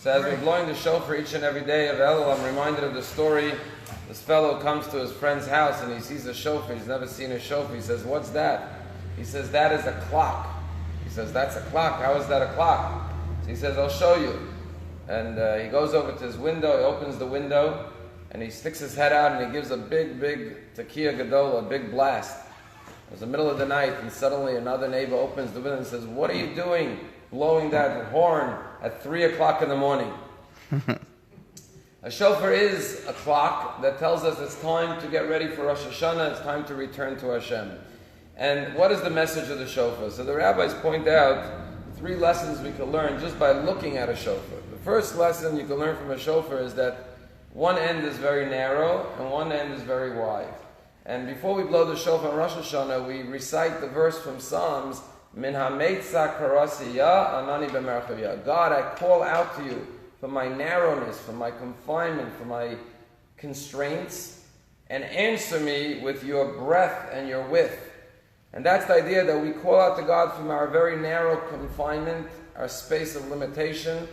So as we're blowing the shofar each and every day of Elul, I'm reminded of the story. This fellow comes to his friend's house and he sees a shofar. He's never seen a shofar. He says, "What's that?" He says, "That is a clock." He says, "That's a clock? How is that a clock?" So he says, "I'll show you." And he goes over to his window, he opens the window, and he sticks his head out and he gives a big tekiah gadol, a big blast. It was the middle of the night, and suddenly another neighbor opens the window and says, "What are you doing blowing that horn at 3 o'clock in the morning?" A shofar is a clock that tells us it's time to get ready for Rosh Hashanah, it's time to return to Hashem. And what is the message of the shofar? So the rabbis point out 3 lessons we can learn just by looking at a shofar. The first lesson you can learn from a shofar is that one end is very narrow and one end is very wide. And before we blow the shofar on Rosh Hashanah, we recite the verse from Psalms, Min ha'meitza karasiya anani b'merchavya. God, I call out to you from my narrowness, from my confinement, from my constraints, and answer me with your breadth and your width. And that's the idea that we call out to God from our very narrow confinement, our space of limitation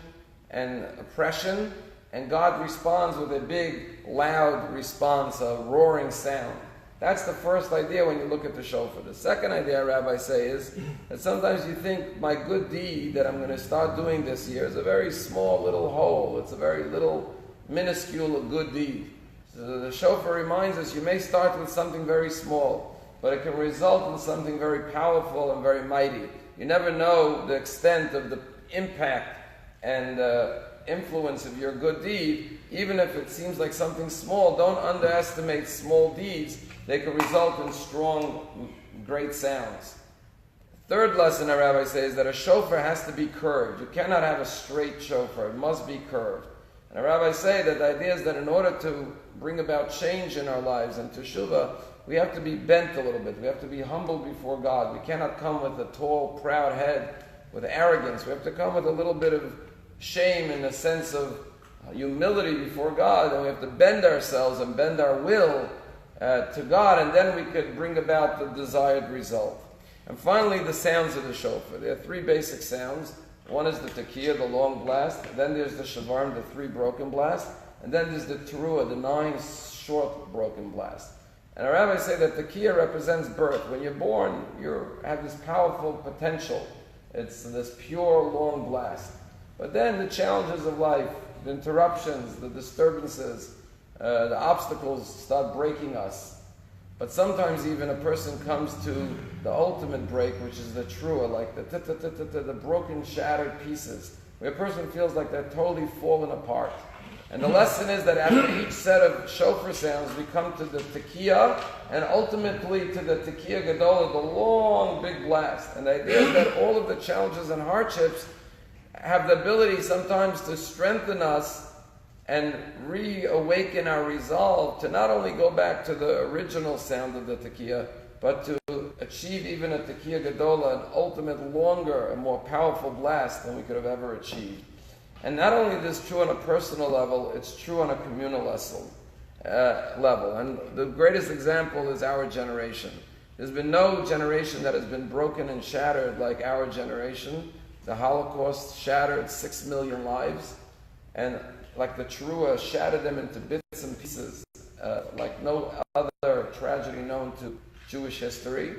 and oppression, and God responds with a big, loud response, a roaring sound. That's the first idea when you look at the shofar. The second idea, rabbis say, is that sometimes you think my good deed that I'm going to start doing this year is a very small little hole. It's a very little, minuscule good deed. So the shofar reminds us you may start with something very small, but it can result in something very powerful and very mighty. You never know the extent of the impact and influence of your good deed. Even if it seems like something small, don't underestimate small deeds. They can result in strong, great sounds. Third lesson our rabbi says is that a shofar has to be curved. You cannot have a straight shofar. It must be curved. And our rabbis say that the idea is that in order to bring about change in our lives and teshuvah, we have to be bent a little bit. We have to be humble before God. We cannot come with a tall, proud head, with arrogance. We have to come with a little bit of shame and a sense of humility before God, and we have to bend ourselves and bend our will to God, and then we could bring about the desired result. And finally, the sounds of the shofar. There are 3 basic sounds. One is the tekiah, the long blast. Then there's the shofar, the 3 broken blasts. And then there's the teruah, the 9 short broken blasts. And our rabbis say that tekiah represents birth. When you're born, you have this powerful potential. It's this pure, long blast. But then the challenges of life, the interruptions, the disturbances, the obstacles start breaking us. But sometimes even a person comes to the ultimate break, which is the teruah, like the broken, shattered pieces, where a person feels like they're totally fallen apart. And the lesson is that after each set of shofar sounds, we come to the tekiah, and ultimately to the tekiah gadol, the long, big blast. And the idea is that all of the challenges and hardships have the ability sometimes to strengthen us and reawaken our resolve to not only go back to the original sound of the tekiah, but to achieve even a tekiah gadol, an ultimate longer and more powerful blast than we could have ever achieved. And not only is this true on a personal level, it's true on a communal level. And the greatest example is our generation. There's been no generation that has been broken and shattered like our generation. The Holocaust shattered 6 million lives, and like the teruah shattered them into bits and pieces, like no other tragedy known to Jewish history.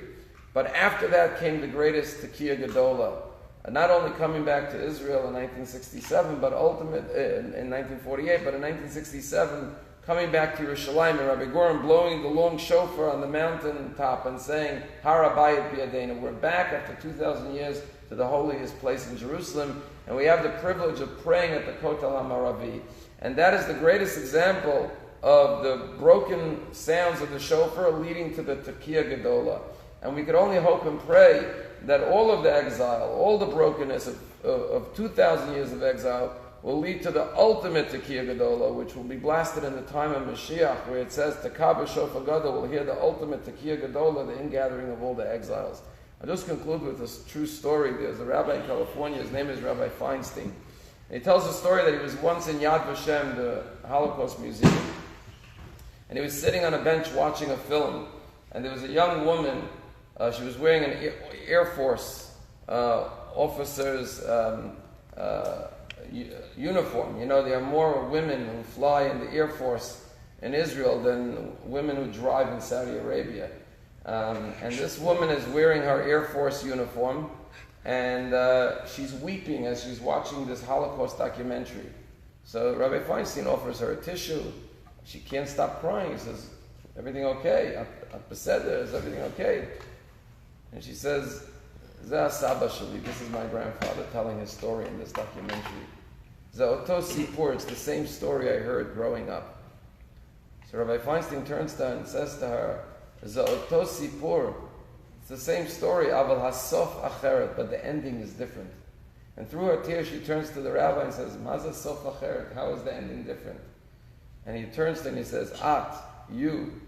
But after that came the greatest tekiah gadola, not only coming back to Israel in 1967, but in 1948, but in 1967 coming back to Yerushalayim, and Rabbi Goren blowing the long shofar on the mountain top and saying, Har Habayit B'Yadeinu. We're back after 2,000 years to the holiest place in Jerusalem, and we have the privilege of praying at the Kotel HaMaravi. And that is the greatest example of the broken sounds of the shofar leading to the tekiah gadola. And we could only hope and pray that all of the exile, all the brokenness of 2,000 years of exile will lead to the ultimate tekiah gadola, which will be blasted in the time of Mashiach, where it says, Tekah b'shofar gadol, will hear the ultimate tekiah gadola, the ingathering of all the exiles. I'll just conclude with this true story. There's a rabbi in California, his name is Rabbi Feinstein. And he tells a story that he was once in Yad Vashem, the Holocaust Museum, and he was sitting on a bench watching a film, and there was a young woman, she was wearing an Air Force officer's uniform. You know, there are more women who fly in the Air Force in Israel than women who drive in Saudi Arabia. And this woman is wearing her Air Force uniform, and she's weeping as she's watching this Holocaust documentary. So Rabbi Feinstein offers her a tissue. She can't stop crying. He says, "Everything okay? Is everything okay?" And she says, "Zeh Saba Shali." This is my grandfather telling his story in this documentary. Zeh Oto Sipur. It's the same story I heard growing up. So Rabbi Feinstein turns to her and says to her, "Zeh Oto Sipur. It's the same story, Aval Hasof Acheret, but the ending is different." And through her tears, she turns to the rabbi and says, "Maza Sof Acheret. How is the ending different?" And he turns to her and he says, "At, you,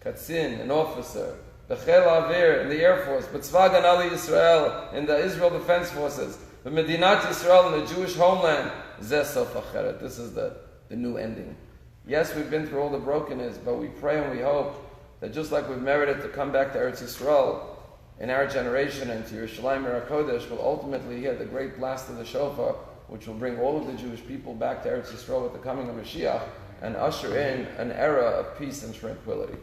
Katzin, an officer, the Chel Avir in the Air Force, but Tzva Ganali Yisrael in the Israel Defense Forces, the Medinat Yisrael in the Jewish homeland, Zeh Sof Acheret." This is the new ending. Yes, we've been through all the brokenness, but we pray and we hope that just like we've merited to come back to Eretz Yisrael in our generation and to Yerushalayim HaKodesh, we'll ultimately hear the great blast of the Shofar, which will bring all of the Jewish people back to Eretz Yisrael with the coming of Mashiach and usher in an era of peace and tranquility.